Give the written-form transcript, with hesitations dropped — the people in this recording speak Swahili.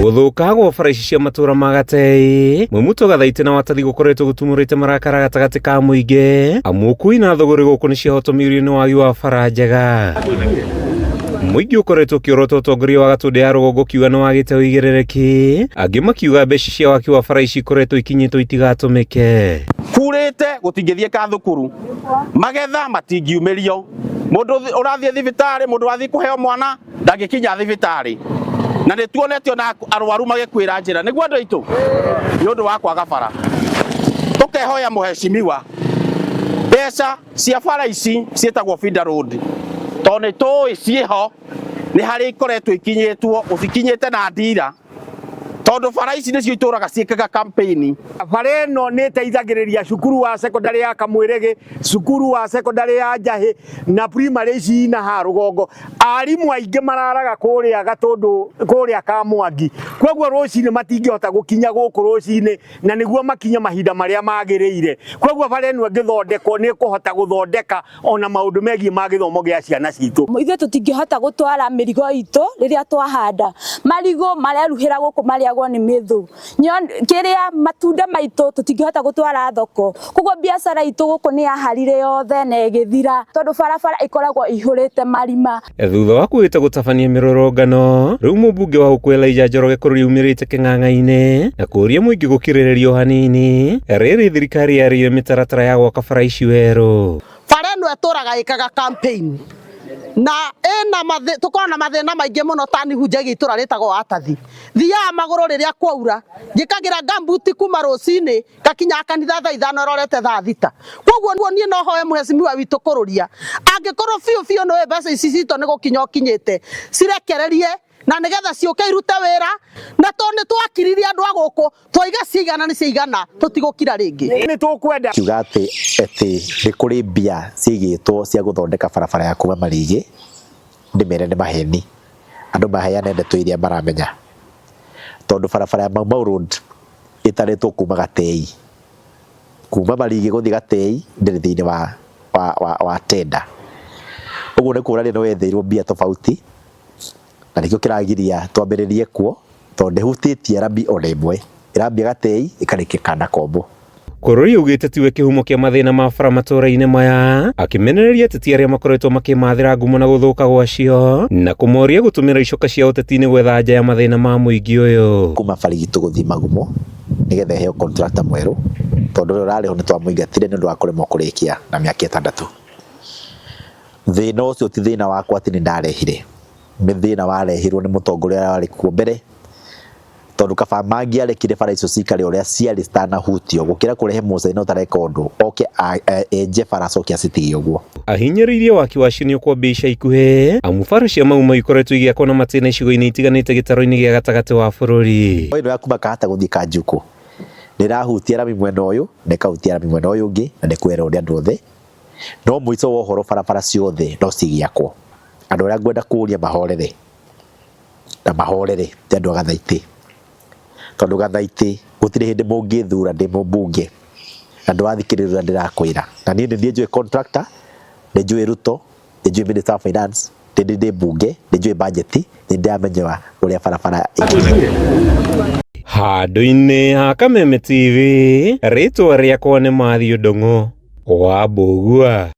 Guthuka gwa bara ici cia matura ma Gatei mwimuto gathaite na watathi gukoretwo gutumurite marakara gatagati ka muingi amu ukui na thogori guku ni ciahotomirio ni wagi wa bara njega. Muingi ukoretwo ukiorota utongoria wa Gatundu ya Rugongo kiuga ni wagite uigirereki, angi makiuga mbeca cia waki wa bara ici ikoretwo ikinyitwo itigatumike. Kurite gutingithie ka thukuru magetha matingiumirio mundu urathie thibitari mundu wathi kuheo mwana ndagikinya thibitari na ni tuonete ona arwaru magikwira njira niguo andu aitu ni undu wa kwaga bara. Tukehoya muheshimiwa mbeca cia bara ici cietagwo Feeder Road toni tu ciho ni hari ikoretwo ikinyitwo ucikinyite na ndira tondu bara ici nicio ituraga ciikaga campaign. Bara ino ni teithagiriria cukuru wa secondary ya Kamwirigi, cukuru wa secondary ya Njahi na primary ici na ha Rugongo. Arimu aingi mararaga kuria Gatundu kuria ka Mwangi, koguo rucini matingihota gukinya guku rucini na niguo makinya mahinda maria magiriire. Koguo bara ino ngithondekwo ni kuhota guthondeka ona maundu megie ma githomo gia ciana citu. Ithuĩ tũtingĩhota gũtwara mĩrigo itũ rĩrĩa twahanda marigũ mareruhĩra gũkũ marĩagwo nĩ mĩthũ kĩrĩa matunda maitũ tũtingĩhota gũtwara thoko, koguo biacara itũ gũkũ nĩ yaharire yothe na ĩgĩthira tondũ barabara ikoragwo ihũrĩte marima. Thutha wa kuĩte gũtabania mĩrũrũngano, rĩu mũmbunge wa Ũkũ Elijah Njoroge kũrũri umĩrĩte kĩng'ang'a-inĩ na kũria mũingĩ gũkirĩrĩrio hanini rĩrĩ thirikari yarĩire mĩtaratara ya gwaka bara ici werũ. Bara ĩno ĩtũraga ĩkaga campaign na tukorwo na mathina maingi muno tani hunjagia itura ritagwo Atathi thiaga maguru riria kwaura ngikagira gambuti kuma rucini gakinya kanitha thaa 5 rorete thaa 6. Koguo nie no hoye muheshimiwa witu kururia angikorwo fiu no mbeca ici cito ni gukinya ukinyite cirekererie na nigetha ciuke irute wira na toni twakiririe andu aguku twiga cigana ni cigana tutigukira ringi ni tukwenda kiuga ati ni kuri mbia cigitwo cia guthondeka barabara ya kuma Marigi ndimere ni maheni andu maheane ndeto iria maramenya tondu barabara ya Mau Road itaretwo kuma Gatei kuma Marigi guthi Gatei ndiri thiini wa tenda uguo ni kurania no wetheirwo mbia tofauti na nikio kiragiria twambiririe kuo tondu hutitie rambi ona imwe irambi Gatei ikarikika na Kombo. Kũrũri ugĩte tiwe kĩhumo kĩa mathĩna ma bara matũra-inĩ maya akĩmenereria ateti arĩa makoretwo makĩmathĩra ngumo na gũthũka gwacio na kũmoria gũtũmĩra icoka cia ũteti-inĩ gwetha nja ya mathĩna ma mũingĩ ũyũ. Kuma Barigitũ gũthiĩ Magumo nigetha heo contractor mwerũ tondu ũrĩa ũrarĩho nĩ twamũingatire nĩ ũndũ wa kũremwo kũrĩkia na mĩaka 6. Thĩna ũcio ti thĩna wakwa atĩ nĩ ndarehire, nĩ thĩna warehirwo nĩ mũtongoria ũrĩa warĩ kuo mbere tondu kaba mangĩarekire bara icio cikare ũrĩa ciarĩ citanahutio gũkĩra kũrehe mũcaina ũtareka ũndũ oke enje bara acoke acitige ũguo. Ahinyĩrĩirie waki wacio nĩ ũkwambia ica ikuhĩ amu bara cia Mau ikoretwo igĩakwo na matĩna icigo-inĩ itiganĩte gĩtaro-inĩ gĩa gatagatĩ wa bũrũri. Ĩno ya kuma Kahata gũthiĩ Kanjuku nĩrahutia rami mwena ũyũ na ĩkahutia rami mwena ũyũ ũngĩ na nĩkwĩra ũrĩa andũ othe no mũico wa ũhoro barabara ciothe no cigĩakwo. Andũ arĩa ngwenda kũria mahorere na mahorere ti andũ a Gathaitĩ tondu Gathaitĩ gũtirĩ hĩndĩ mũngĩthura ndĩ mũmbunge na ndwathikĩrĩria ndĩrakwĩra na niĩ nĩ njũĩ contractor nĩ njũĩ Ruto nĩ njũĩ Minister of Finance ndĩ mbunge nĩ njũĩ budget nĩ ndĩramenya ũrĩa barabara handũ-inĩ ha Kameme TV rĩtwa rĩakwa nĩ Mathew Ndung'u wa Mbũgua.